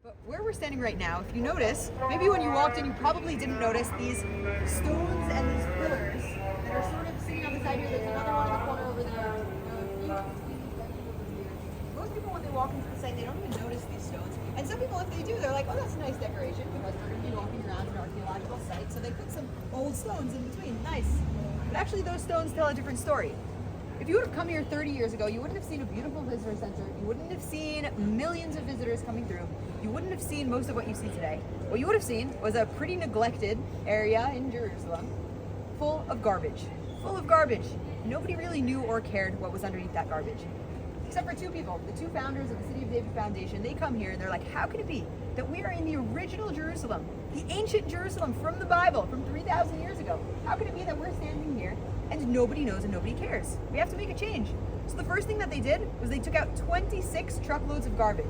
But where we're standing right now, if you notice, maybe when you walked in you probably didn't notice these stones and these pillars that are sort of sitting on the side here. There's another one in the corner over there. Most people when they walk into the site, they don't even notice these stones. And some people, if they do, they're like, oh, that's a nice decoration because we're going to be walking around an archaeological site. So they put some old stones in between. Nice. But actually those stones tell a different story. If you would have come here 30 years ago, you wouldn't have seen a beautiful visitor center. You wouldn't have seen millions of visitors coming through. You wouldn't have seen most of what you see today. What you would have seen was a pretty neglected area in Jerusalem, full of garbage. Full of garbage. Nobody really knew or cared what was underneath that garbage. Except for two people, the two founders of the City of David Foundation. They come here and they're like, how can it be that we are in the original Jerusalem, the ancient Jerusalem from the Bible, from 3,000 years ago? How can it be that we're standing here and nobody knows and nobody cares? We have to make a change. So the first thing that they did was they took out 26 truckloads of garbage.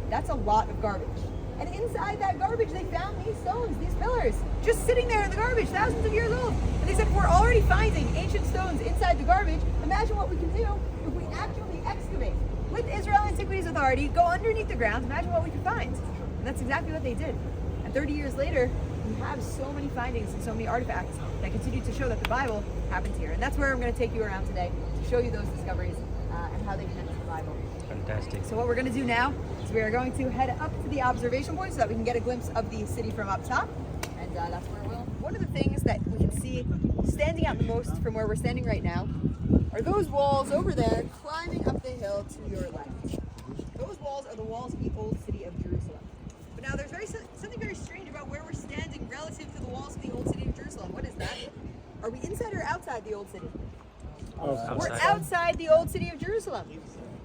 That's a lot of garbage. And inside that garbage, they found these stones, these pillars, just sitting there in the garbage, thousands of years old. And they said, we're already finding ancient stones inside the garbage. Imagine what we can do if we actually excavate. With Israel Antiquities Authority, go underneath the ground, imagine what we could find. And that's exactly what they did. And 30 years later, we have so many findings and so many artifacts that continue to show that the Bible happened here. And that's where I'm going to take you around today to show you those discoveries and how they connect to the Bible. Fantastic. So what we're going to do now is we are going to head up to the observation point so that we can get a glimpse of the city from up top. And that's where we'll... One of the things that we can see standing out the most from where we're standing right now are those walls over there climbing up the hill to your left. Those walls are the walls of the old city of Jerusalem. But now there's something very strange about where we're standing relative to the walls of the old city of Jerusalem. What is that? Are we inside or outside the old city? We're outside the old city of Jerusalem.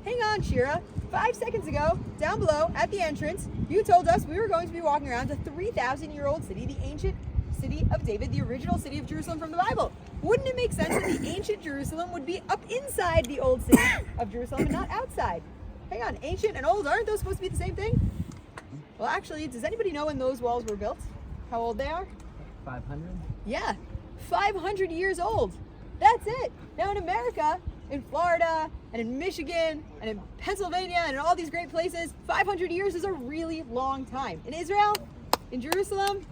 Hang on, Shira. 5 seconds ago, down below at the entrance, you told us we were going to be walking around a 3,000-year-old city, the ancient city of David, the original city of Jerusalem from the Bible. Wouldn't it make sense that the ancient Jerusalem would be up inside the old city of Jerusalem and not outside? Hang on, ancient and old, aren't those supposed to be the same thing? Well, actually, does anybody know when those walls were built? How old they are? 500? Yeah, 500 years old. That's it. Now in America, in Florida, and in Michigan, and in Pennsylvania, and in all these great places, 500 years is a really long time. In Israel, in Jerusalem,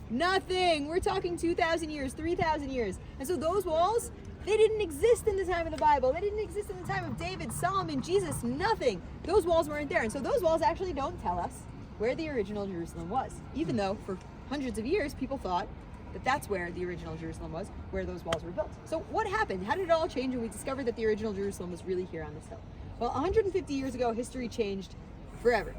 nothing. We're talking 2,000 years, 3,000 years. And so those walls, they didn't exist in the time of the Bible. They didn't exist in the time of David, Solomon, Jesus, nothing. Those walls weren't there. And so those walls actually don't tell us where the original Jerusalem was, even though for hundreds of years people thought that that's where the original Jerusalem was, where those walls were built. So what happened? How did it all change when we discovered that the original Jerusalem was really here on this hill? Well, 150 years ago, history changed forever.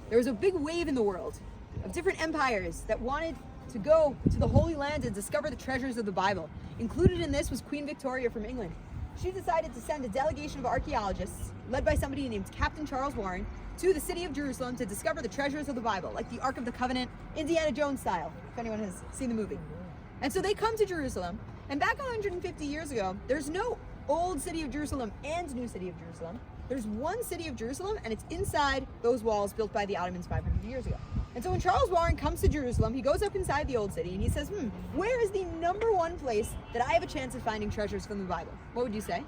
There was a big wave in the world of different empires that wanted to go to the Holy Land and discover the treasures of the Bible. Included in this was Queen Victoria from England. She decided to send a delegation of archaeologists, led by somebody named Captain Charles Warren, to the city of Jerusalem to discover the treasures of the Bible, like the Ark of the Covenant, Indiana Jones style, if anyone has seen the movie. And so they come to Jerusalem, and back 150 years ago, there's no old city of Jerusalem and new city of Jerusalem. There's one city of Jerusalem, and it's inside those walls built by the Ottomans 500 years ago. And so when Charles Warren comes to Jerusalem, he goes up inside the old city, and he says, where is the number one place that I have a chance of finding treasures from the Bible? What would you say?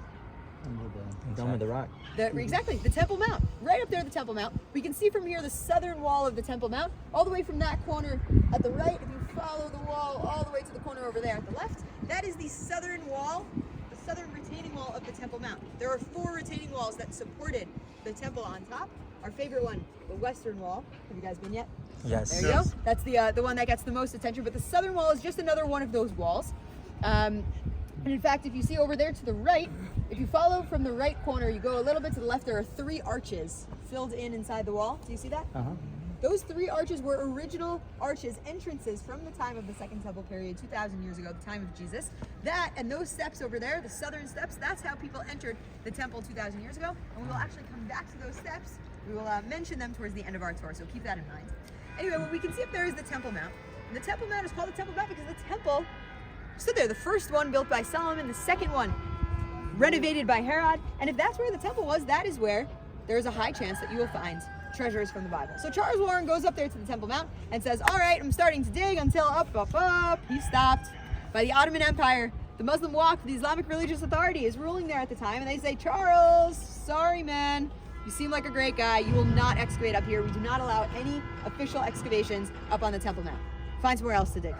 The Dome of the Rock. Exactly, the Temple Mount. Right up there, the Temple Mount. We can see from here the southern wall of the Temple Mount, all the way from that corner at the right. If you follow the wall all the way to the corner over there at the left, that is the southern wall, the southern retaining wall of the Temple Mount. There are 4 retaining walls that supported the temple on top. Our favorite one, the western wall. Have you guys been yet? Yes. There you go. That's the one that gets the most attention. But the southern wall is just another one of those walls. And in fact, if you see over there to the right, if you follow from the right corner, you go a little bit to the left, there are 3 arches filled in inside the wall. Do you see that? Uh-huh. Those 3 arches were original arches, entrances from the time of the Second Temple period, 2,000 years ago, the time of Jesus. That and those steps over there, the southern steps, that's how people entered the temple 2,000 years ago. And we will actually come back to those steps. We will mention them towards the end of our tour, so keep that in mind. Anyway, what we can see up there is the Temple Mount. And the Temple Mount is called the Temple Mount because the temple stood there. The first one built by Solomon, the second one renovated by Herod. And if that's where the temple was, that is where there's a high chance that you will find treasures from the Bible. So Charles Warren goes up there to the Temple Mount and says, all right, I'm starting to dig until up. He's stopped by the Ottoman Empire. The Muslim Waqf, the Islamic Religious Authority, is ruling there at the time. And they say, Charles, sorry, man, you seem like a great guy. You will not excavate up here. We do not allow any official excavations up on the Temple Mount. Find somewhere else to dig.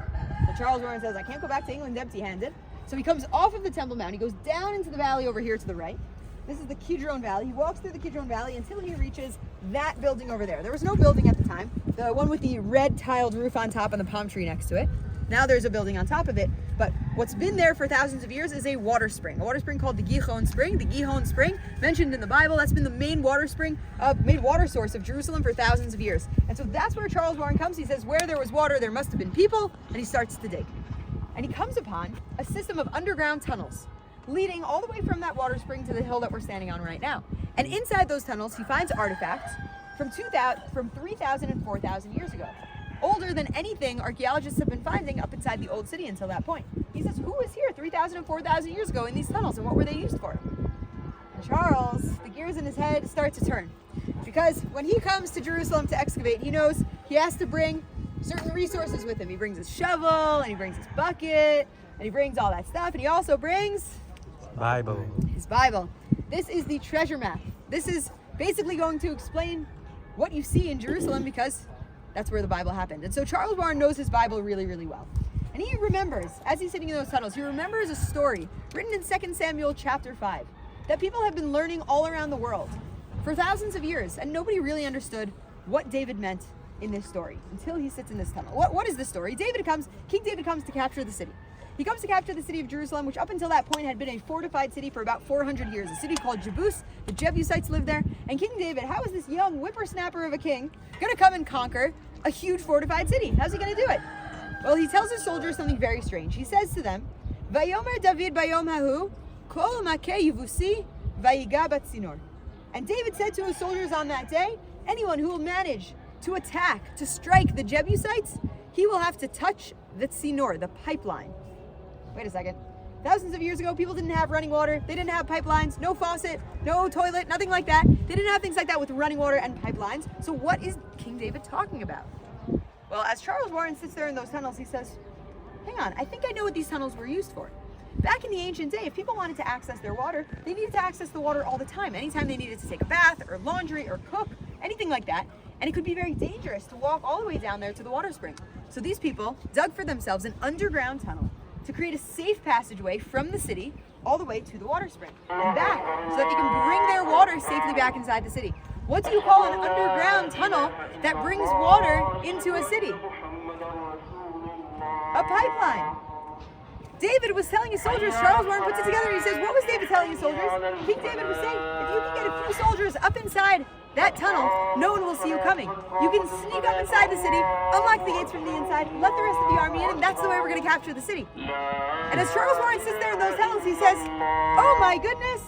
So Charles Warren says, I can't go back to England empty-handed. So he comes off of the Temple Mount. He goes down into the valley over here to the right. This is the Kidron Valley. He walks through the Kidron Valley until he reaches that building over there. There was no building at the time. The one with the red tiled roof on top and the palm tree next to it. Now there's a building on top of it. But what's been there for thousands of years is a water spring called the Gihon Spring. The Gihon Spring, mentioned in the Bible, that's been the main water source of Jerusalem for thousands of years. And so that's where Charles Warren comes. He says, where there was water, there must have been people, and he starts to dig. And he comes upon a system of underground tunnels leading all the way from that water spring to the hill that we're standing on right now. And inside those tunnels, he finds artifacts from 3,000 and 4,000 years ago. Older than anything archaeologists have been finding up inside the old city until that point. He says, who was here 3,000 and 4,000 years ago in these tunnels, and what were they used for? And Charles, the gears in his head start to turn. Because when he comes to Jerusalem to excavate, he knows he has to bring certain resources with him. He brings his shovel, and he brings his bucket, and he brings all that stuff, and he also brings his Bible. This is the treasure map. This is basically going to explain what you see in Jerusalem, because that's where the Bible happened. And so Charles Warren knows his Bible really, really well. And he remembers, as he's sitting in those tunnels, he remembers a story written in 2 Samuel chapter 5 that people have been learning all around the world for thousands of years, and nobody really understood what David meant in this story until he sits in this tunnel. What is the story? King David comes to capture the city. He comes to capture the city of Jerusalem, which up until that point had been a fortified city for about 400 years. A city called Jebus. The Jebusites lived there. And King David, how is this young whippersnapper of a king going to come and conquer a huge fortified city? How's he going to do it? Well, he tells his soldiers something very strange. He says to them, Vayomer David bayom hahu, kol makeh yivusi, vayiga batzinor. And David said to his soldiers on that day, anyone who will manage to attack, to strike the Jebusites, he will have to touch the tzinor, the pipeline. Wait a second. Thousands of years ago, people didn't have running water. They didn't have pipelines, no faucet, no toilet, nothing like that. They didn't have things like that with running water and pipelines. So what is King David talking about? Well, as Charles Warren sits there in those tunnels, he says, hang on, I think I know what these tunnels were used for. Back in the ancient day, if people wanted to access their water, they needed to access the water all the time. Anytime they needed to take a bath or laundry or cook, anything like that. And it could be very dangerous to walk all the way down there to the water spring. So these people dug for themselves an underground tunnel to create a safe passageway from the city all the way to the water spring and back, so that they can bring their water safely back inside the city. What do you call an underground tunnel that brings water into a city? A pipeline. David was telling his soldiers, Charles Warren puts it together, he says, what was David telling his soldiers? King David was saying, if you can get a few soldiers up inside that tunnel, no one will see you coming. You can sneak up inside the city, unlock the gates from the inside, let the rest of the army in, and that's the way we're going to capture the city. And as Charles Warren sits there in those tunnels, he says, oh my goodness,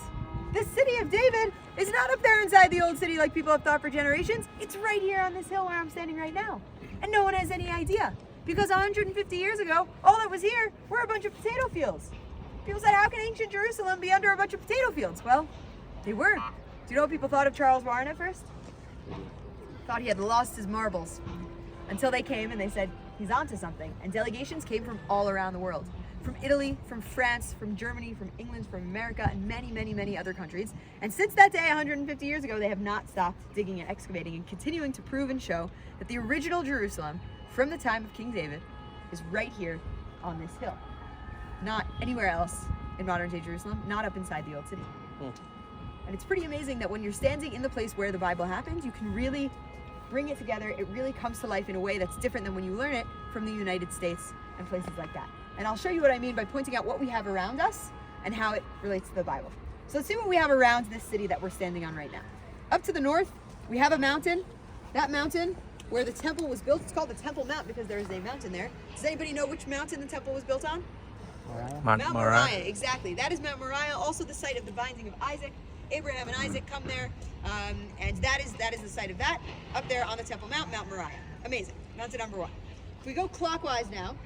the city of David is not up there inside the old city like people have thought for generations. It's right here on this hill where I'm standing right now. And no one has any idea. Because 150 years ago, all that was here were a bunch of potato fields. People said, how can ancient Jerusalem be under a bunch of potato fields? Well, they were. Do you know what people thought of Charles Warren at first? Thought he had lost his marbles. Until they came and they said, he's onto something. And delegations came from all around the world. From Italy, from France, from Germany, from England, from America, and many, many, many other countries. And since that day, 150 years ago, they have not stopped digging and excavating and continuing to prove and show that the original Jerusalem from the time of King David is right here on this hill. Not anywhere else in modern day Jerusalem, not up inside the old city. And it's pretty amazing that when you're standing in the place where the Bible happened, you can really bring it together. It really comes to life in a way that's different than when you learn it from the United States and places like that. And I'll show you what I mean by pointing out what we have around us and how it relates to the Bible. So let's see what we have around this city that we're standing on right now. Up to the north, we have a mountain. That mountain where the temple was built, it's called the Temple Mount because there is a mountain there. Does anybody know which mountain the temple was built on? Mount Moriah, exactly. That is Mount Moriah, also the site of the binding of Isaac. Abraham and Isaac come there, and that is the site of that, up there on the Temple Mount, Mount Moriah. Amazing, mountain number one. If we go clockwise now,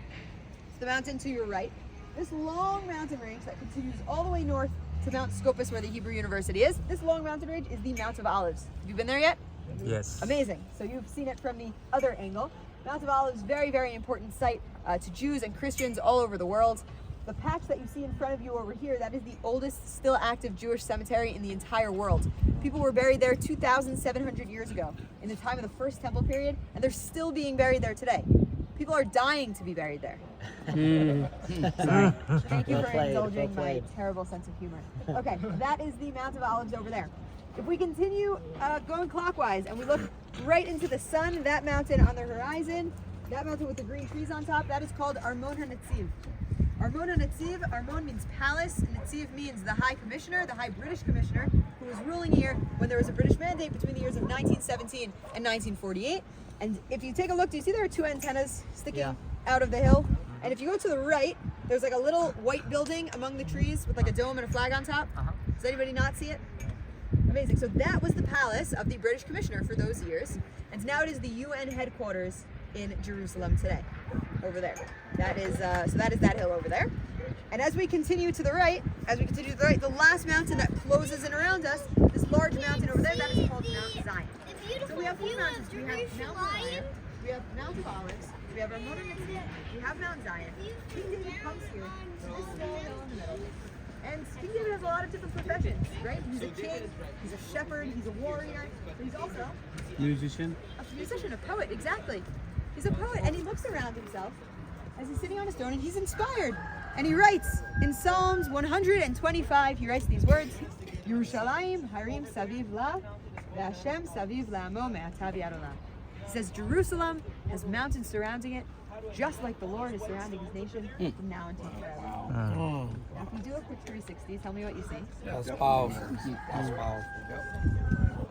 it's the mountain to your right. This long mountain range that continues all the way north to Mount Scopus, where the Hebrew University is. This long mountain range is the Mount of Olives. Have you been there yet? Yes. Amazing. So you've seen it from the other angle. Mount of Olives, very, very important site to Jews and Christians all over the world. The patch that you see in front of you over here, that is the oldest still active Jewish cemetery in the entire world. People were buried there 2,700 years ago in the time of the first temple period, and they're still being buried there today. People are dying to be buried there. Sorry. Thank you for indulging my terrible sense of humor. Okay, that is the Mount of Olives over there. If we continue going clockwise and we look right into the sun, that mountain on the horizon, that mountain with the green trees on top, that is called Armon HaNetziv. Armon HaNetziv, Armon means palace, Netziv means the High Commissioner, the High British Commissioner, who was ruling here when there was a British mandate between the years of 1917 and 1948. And if you take a look, do you see there are two antennas sticking out of the hill? And if you go to the right, there's like a little white building among the trees with like a dome and a flag on top. Does anybody not see it? Amazing. So that was the palace of the British Commissioner for those years. And now it is the UN headquarters in Jerusalem today, over there. That is that hill over there. And as we continue to the right, the last mountain that closes in around us, this large mountain over there, that is called Mount Zion. So we have four mountains. We have Mount Zion, we have Mount of Olives, we have Armon HaNetziv, we have Mount Zion. King David comes here to this small hill in the middle. And King David has a lot of different professions, right? He's a king, he's a shepherd, he's a warrior, but he's also a musician, a poet, exactly. He's a poet, and he looks around himself as he's sitting on his throne, and he's inspired. And he writes in Psalms 125, he writes these words, Yerushalayim harim saviv la, ve'Hashem saviv la'amo me'atav yad olam. He says, Jerusalem has mountains surrounding it, just like the Lord is surrounding his nation from now until forever. Now, if you do a quick 360, tell me what you see. That's powerful. That's powerful.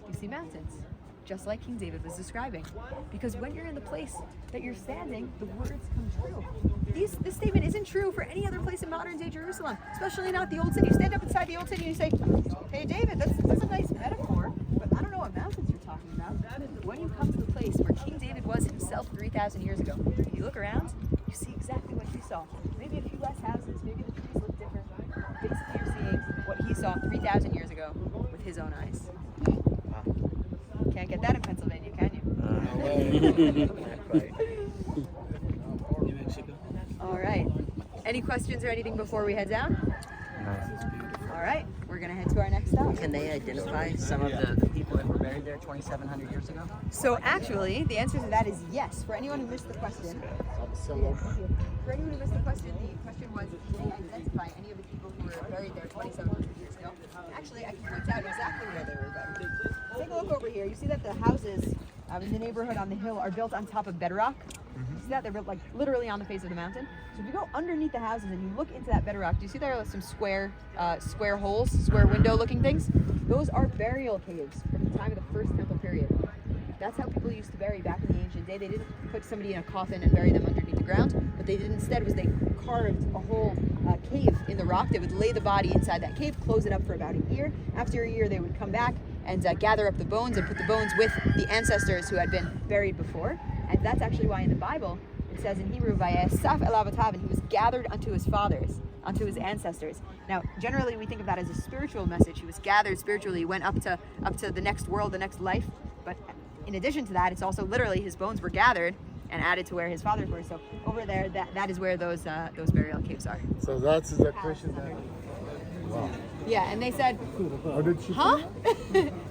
You see mountains, just like King David was describing. Because when you're in the place that you're standing, the words come true. This statement isn't true for any other place in modern day Jerusalem, especially not the old city. You stand up inside the old city and you say, hey David, that's a nice metaphor, but I don't know what mountains you're talking about. When you come to the place where King David was himself 3,000 years ago, and you look around, you see exactly what he saw. Maybe a few less houses, maybe the trees look different. Basically, you're seeing what he saw 3,000 years ago with his own eyes. Can't get that in Pennsylvania, can you? New Mexico. All right. Any questions or anything before we head down? All right. We're going to head to our next stop. Can they identify some of the people that were buried there 2,700 years ago? So actually, the answer to that is yes. For anyone who missed the question, the question was, can they identify any of the people who were buried there 2,700 years ago? Actually, I can point out exactly where they were buried. Take a look over here. You see that the houses in the neighborhood on the hill are built on top of bedrock. You see that? They're built like literally on the face of the mountain. So if you go underneath the houses and you look into that bedrock, do you see there are some square holes, square window looking things? Those are burial caves from the time of the first temple period. That's how people used to bury back in the ancient day. They didn't put somebody in a coffin and bury them underneath the ground. What they did instead was they carved a whole cave in the rock. They would lay the body inside that cave, close it up for about a year. After a year, they would come back and gather up the bones and put the bones with the ancestors who had been buried before. And that's actually why in the Bible it says in Hebrew, "Vayasaf el avatav," and he was gathered unto his fathers, unto his ancestors. Now, generally we think of that as a spiritual message. He was gathered spiritually, went up to the next world, the next life. But in addition to that, it's also literally his bones were gathered and added to where his fathers were. So over there, that is where those burial caves are. So that's the question that. Wow. Yeah, and they said, How did she? huh?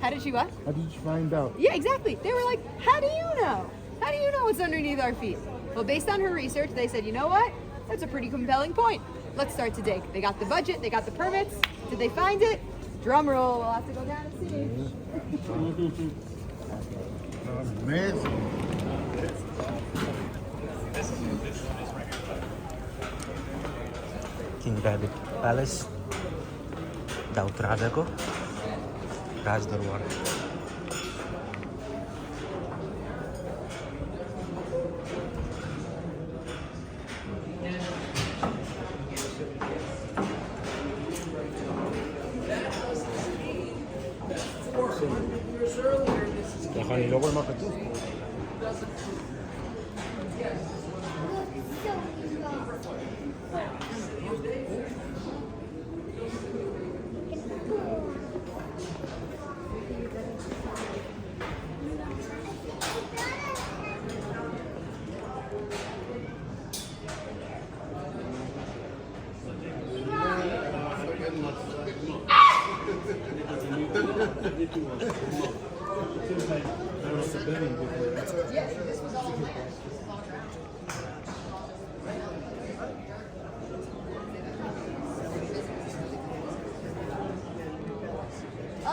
How did she what? How did you find out? Yeah, exactly. They were like, how do you know? How do you know what's underneath our feet? Well, based on her research, they said, you know what? That's a pretty compelling point. Let's start to dig. They got the budget, they got the permits. Did they find it? Drum roll, we'll have to go down and see. Amazing. King David Palace, Dautradego, Razdorwar. Kochani, logo ma tu. All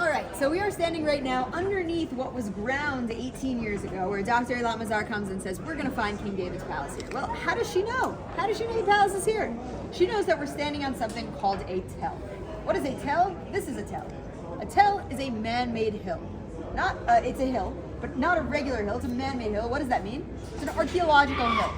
right, so we are standing right now underneath what was ground 18 years ago, where Dr. Eilat Mazar comes and says, we're going to find King David's palace here. Well, how does she know? How does she know the palace is here? She knows that we're standing on something called a tell. What is a tell? This is a tell. A tell is a man-made hill. Not, it's a hill, but not a regular hill. It's a man-made hill. What does that mean? It's an archaeological hill.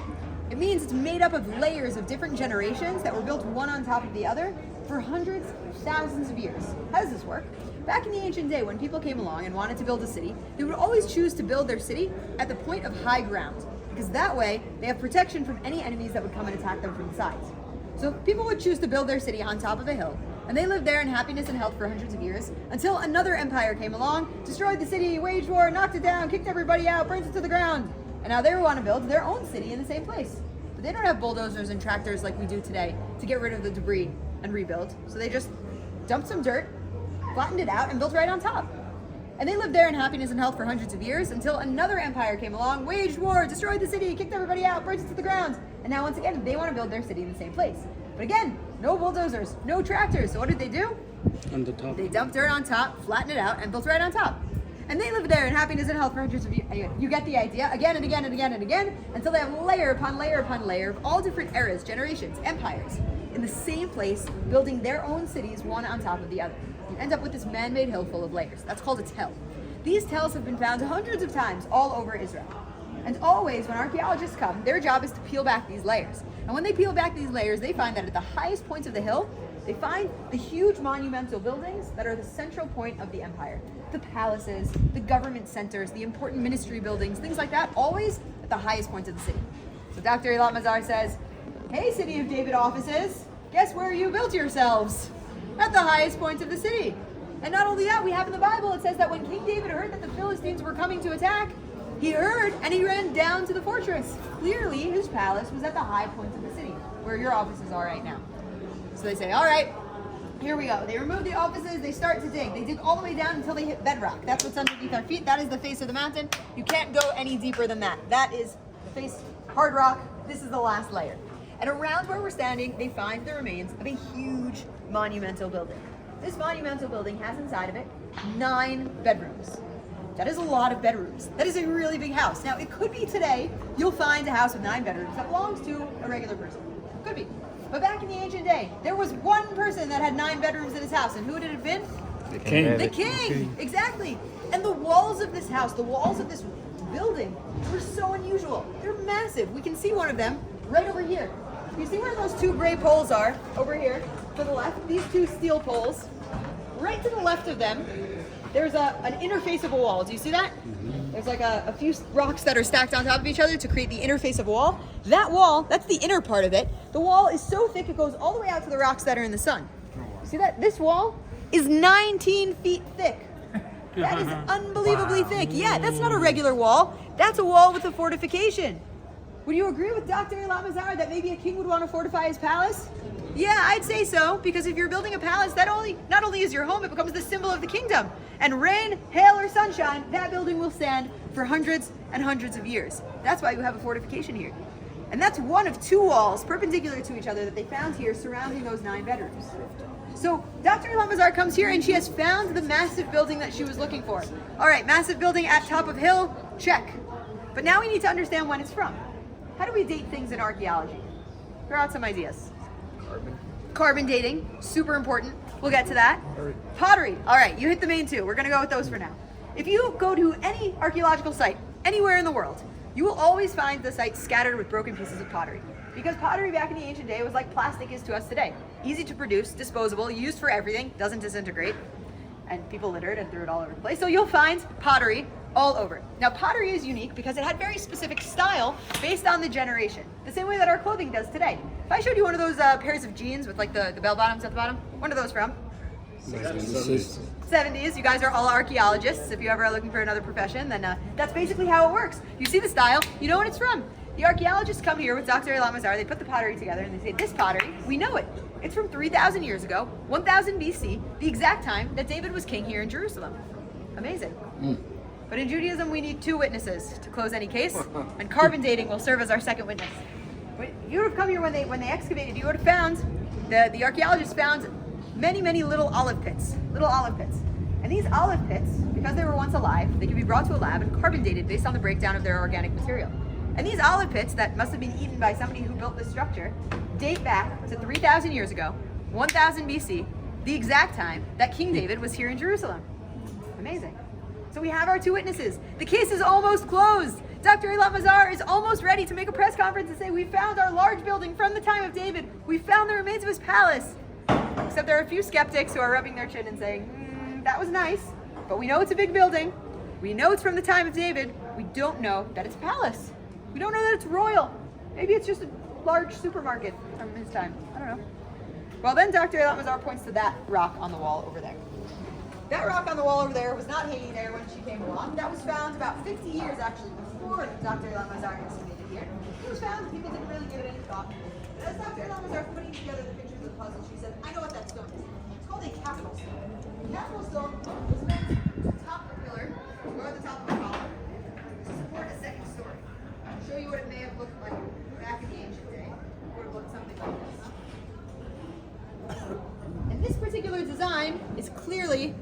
It means it's made up of layers of different generations that were built one on top of the other for hundreds, thousands of years. How does this work? Back in the ancient day, when people came along and wanted to build a city, they would always choose to build their city at the point of high ground, because that way they have protection from any enemies that would come and attack them from the sides. So people would choose to build their city on top of a hill, and they lived there in happiness and health for hundreds of years, until another empire came along, destroyed the city, waged war, knocked it down, kicked everybody out, burnt it to the ground. And now they want to build their own city in the same place. But they don't have bulldozers and tractors like we do today to get rid of the debris and rebuild. So they just dumped some dirt, flattened it out, and built right on top. And they lived there in happiness and health for hundreds of years until another empire came along, waged war, destroyed the city, kicked everybody out, burnt it to the ground. And now once again, they want to build their city in the same place. But again, no bulldozers, no tractors. So what did they do? On the top. They dumped dirt on top, flattened it out, and built right on top. And they lived there in happiness and health for hundreds of years. You get the idea, again and again and again and again, until they have layer upon layer upon layer of all different eras, generations, empires, in the same place, building their own cities one on top of the other. You end up with this man-made hill full of layers. That's called a tell. These tells have been found hundreds of times all over Israel. And always, when archaeologists come, their job is to peel back these layers. And when they peel back these layers, they find that at the highest points of the hill, they find the huge monumental buildings that are the central point of the empire. The palaces, the government centers, the important ministry buildings, things like that, always at the highest points of the city. So Dr. Eilat Mazar says, hey, City of David offices, guess where you built yourselves? At the highest points of the city. And not only that, we have in the Bible, it says that when King David heard that the Philistines were coming to attack, he heard and he ran down to the fortress. Clearly, his palace was at the high points of the city, where your offices are right now. So they say, all right, here we go. They remove the offices, they start to dig. They dig all the way down until they hit bedrock. That's what's underneath our feet. That is the face of the mountain. You can't go any deeper than that. That is the face, hard rock. This is the last layer. And around where we're standing, they find the remains of a huge monumental building. This monumental building has inside of it 9 bedrooms. That is a lot of bedrooms. That is a really big house. Now, it could be today, you'll find a house with 9 bedrooms that belongs to a regular person. Could be. But back in the ancient day, there was one person that had 9 bedrooms in his house. And who did it have been? The king. The king. Exactly. And the walls of this house, the walls of this building were so unusual. They're massive. We can see one of them right over here. You see where those 2 gray poles are? Over here to the left. These 2 steel poles. Right to the left of them, there's an interface of a wall. Do you see that? There's like a few rocks that are stacked on top of each other to create the interface of a wall. That wall, that's the inner part of it. The wall is so thick it goes all the way out to the rocks that are in the sun. See that? This wall is 19 feet thick. That is unbelievably thick. Yeah, that's not a regular wall. That's a wall with a fortification. Would you agree with Dr. Eilat Mazar that maybe a king would want to fortify his palace? Yeah, I'd say so, because if you're building a palace, that not only is your home, it becomes the symbol of the kingdom. And rain, hail, or sunshine, that building will stand for hundreds and hundreds of years. That's why you have a fortification here. And that's one of 2 walls perpendicular to each other that they found here surrounding those 9 bedrooms. So Dr. Eilat Mazar comes here and she has found the massive building that she was looking for. All right, massive building at top of hill, check. But now we need to understand when it's from. How do we date things in archaeology? Throw out some ideas. Carbon dating, super important. We'll get to that. Pottery. All right, you hit the main 2. We're going to go with those for now. If you go to any archaeological site, anywhere in the world, you will always find the site scattered with broken pieces of pottery. Because pottery back in the ancient day was like plastic is to us today. Easy to produce, disposable, used for everything, doesn't disintegrate. And people littered and threw it all over the place. So you'll find pottery all over. Now, pottery is unique because it had very specific style based on the generation. The same way that our clothing does today. If I showed you one of those pairs of jeans with like the bell bottoms at the bottom, when are those from? 70s. You guys are all archaeologists. If you ever are looking for another profession, then that's basically how it works. You see the style, you know what it's from. The archaeologists come here with Dr. Eilat Mazar, they put the pottery together and they say, this pottery, we know it. It's from 3,000 years ago, 1000 BC, the exact time that David was king here in Jerusalem. Amazing. But in Judaism, we need 2 witnesses to close any case, and carbon dating will serve as our second witness. You would have come here when they excavated. You would have found the archaeologists found many little olive pits, and these olive pits, because they were once alive, they could be brought to a lab and carbon dated based on the breakdown of their organic material. And these olive pits that must have been eaten by somebody who built this structure date back to 3,000 years ago, 1000 BC, the exact time that King David was here in Jerusalem. Amazing. So we have our 2 witnesses. The case is almost closed. Dr. Eilat Mazar is almost ready to make a press conference and say, we found our large building from the time of David. We found the remains of his palace. Except there are a few skeptics who are rubbing their chin and saying, that was nice, but we know it's a big building. We know it's from the time of David. We don't know that it's a palace. We don't know that it's royal. Maybe it's just a large supermarket from his time. I don't know. Well, then Dr. Eilat Mazar points to that rock on the wall over there. That rock on the wall over there was not hanging there when she came along. That was found about 50 years actually before Dr. Eilat Mazar excavated here. It was found, people didn't really give it any thought. But as Dr. Eilat Mazar was putting together the pictures of the puzzle, she said, I know what that stone is. It's called a capital stone. The capital stone was meant to top the pillar, or the top of the column, to support a second story. I'll show you what it may have looked like back in the ancient day. It would have looked something like this. And this particular design is clearly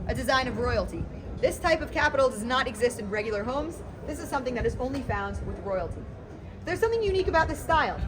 a design of royalty. This type of capital does not exist in regular homes. This is something that is only found with royalty. There's something unique about this style.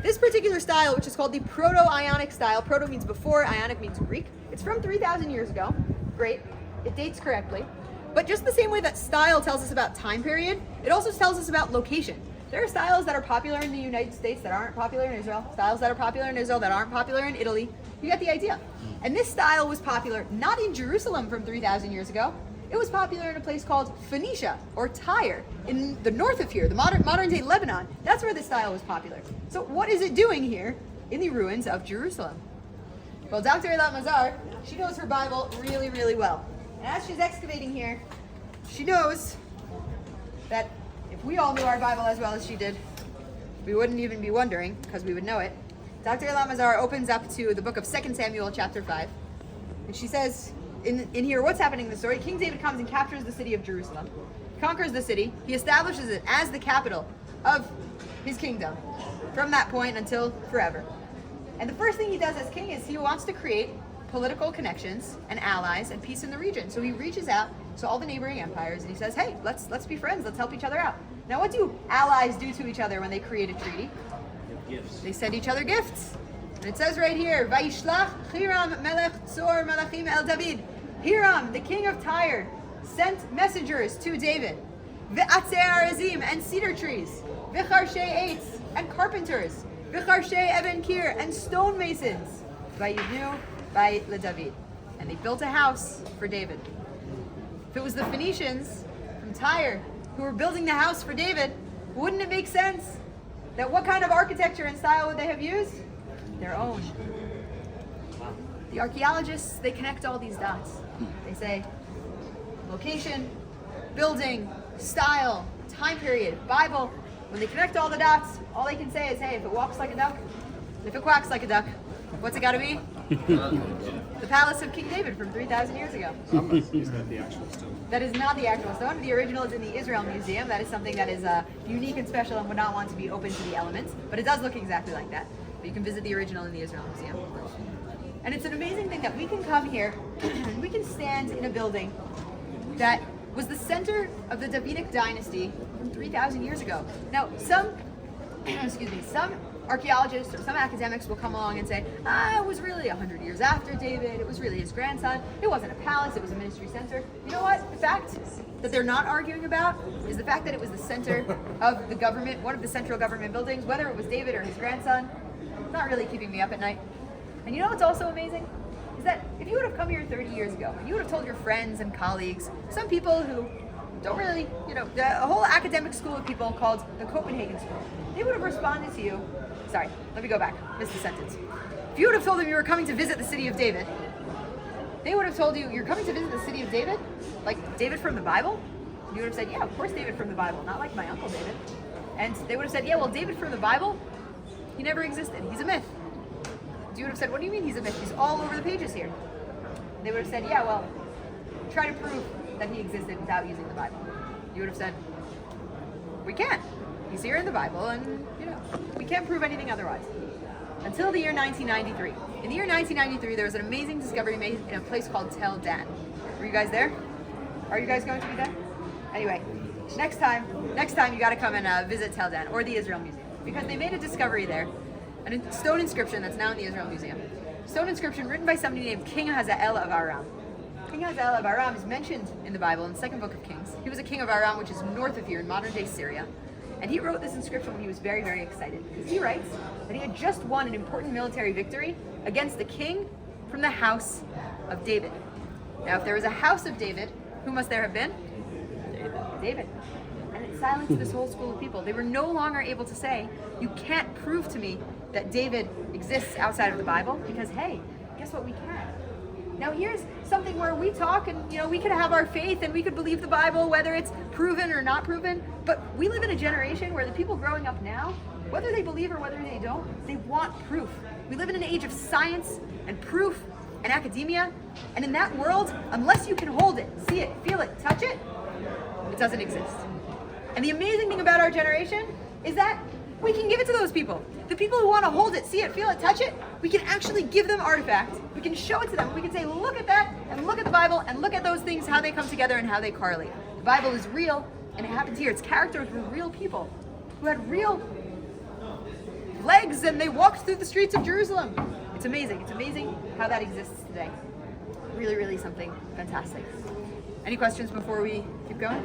This particular style, which is called the Proto-Ionic style, proto means before, Ionic means Greek. It's from 3,000 years ago. Great. It dates correctly. But just the same way that style tells us about time period, it also tells us about location. There are styles that are popular in the United States that aren't popular in Israel, styles that are popular in Israel that aren't popular in Italy. You get the idea. And this style was popular not in Jerusalem from 3,000 years ago. It was popular in a place called Phoenicia or Tyre in the north of here, the modern day Lebanon. That's where this style was popular. So what is it doing here in the ruins of Jerusalem? Well, Dr. Eilat Mazar, she knows her Bible really well. And as she's excavating here, she knows that if we all knew our Bible as well as she did, we wouldn't even be wondering, because we would know it. Dr. Eilat Mazar opens up to the book of 2 Samuel chapter 5. And she says, in here, what's happening in the story? King David comes and captures the city of Jerusalem, conquers the city, he establishes it as the capital of his kingdom from that point until forever. And the first thing he does as king is he wants to create political connections and allies and peace in the region. So he reaches out to all the neighboring empires and he says, hey, let's be friends, let's help each other out. Now what do allies do to each other when they create a treaty? Gifts. They send each other gifts. And it says right here, Vayishlach Hiram melech Tzor malachim el David. Hiram, the king of Tyre, sent messengers to David. Ve'atzei arazim, and cedar trees. V'charshei eitz, and carpenters. V'charshei even kir, and stonemasons. Vayivnu bayit leDavid. And they built a house for David. If it was the Phoenicians from Tyre who were building the house for David, wouldn't it make sense that what kind of architecture and style would they have used? Their own. The archaeologists, they connect all these dots. They say location, building, style, time period, Bible. When they connect all the dots, all they can say is, hey, if it walks like a duck, if it quacks like a duck, what's it got to be? The palace of King David from 3,000 years ago. Is that the actual stone? That is not the actual stone. The original is in the Israel Museum. That is something that is unique and special and would not want to be open to the elements. But it does look exactly like that. But you can visit the original in the Israel Museum. And it's an amazing thing that we can come here and we can stand in a building that was the center of the Davidic dynasty from 3,000 years ago. Now, some archaeologists or some academics will come along and say, it was really 100 years after David, it was really his grandson, it wasn't a palace, it was a ministry center. You know what? The fact that they're not arguing about is the fact that it was the center of the government, one of the central government buildings, whether it was David or his grandson. It's not really keeping me up at night. And you know what's also amazing? Is that if you would have come here 30 years ago, and you would have told your friends and colleagues, some people who don't really, a whole academic school of people called the Copenhagen School, they would have responded to you. Sorry, let me go back. Missed the sentence. If you would have told them you were coming to visit the city of David, they would have told you, you're coming to visit the city of David? Like David from the Bible? You would have said, yeah, of course David from the Bible, not like my uncle David. And they would have said, yeah, well, David from the Bible, he never existed. He's a myth. You would have said, what do you mean he's a myth? He's all over the pages here. They would have said, yeah, well, try to prove that he existed without using the Bible? You would have said, we can't. He's here in the Bible, and we can't prove anything otherwise. Until the year 1993. In the year 1993, there was an amazing discovery made in a place called Tel Dan. Were you guys there? Are you guys going to be there? Anyway, next time you got to come and visit Tel Dan or the Israel Museum, because they made a discovery there, a stone inscription that's now in the Israel Museum. Stone inscription written by somebody named King Hazael of Aram. King Hazael of Aram is mentioned in the Bible in the second book of Kings. He was a king of Aram, which is north of here in modern-day Syria. And he wrote this inscription when he was very, very excited. Because he writes that he had just won an important military victory against the king from the house of David. Now, if there was a house of David, who must there have been? David. And it silenced this whole school of people. They were no longer able to say, you can't prove to me that David exists outside of the Bible, because hey, guess what, we can. Now here's something where we talk and we could have our faith and we could believe the Bible whether it's proven or not proven, but we live in a generation where the people growing up now, whether they believe or whether they don't, they want proof. We live in an age of science and proof and academia, and in that world, unless you can hold it, see it, feel it, touch it, it doesn't exist. And the amazing thing about our generation is that we can give it to those people. The people who want to hold it, see it, feel it, touch it, we can actually give them artifacts. We can show it to them. We can say, look at that, and look at the Bible, and look at those things, how they come together and how they correlate. The Bible is real, and it happens here. Its characters were real people who had real legs, and they walked through the streets of Jerusalem. It's amazing. It's amazing how that exists today. Really, really something fantastic. Any questions before we keep going?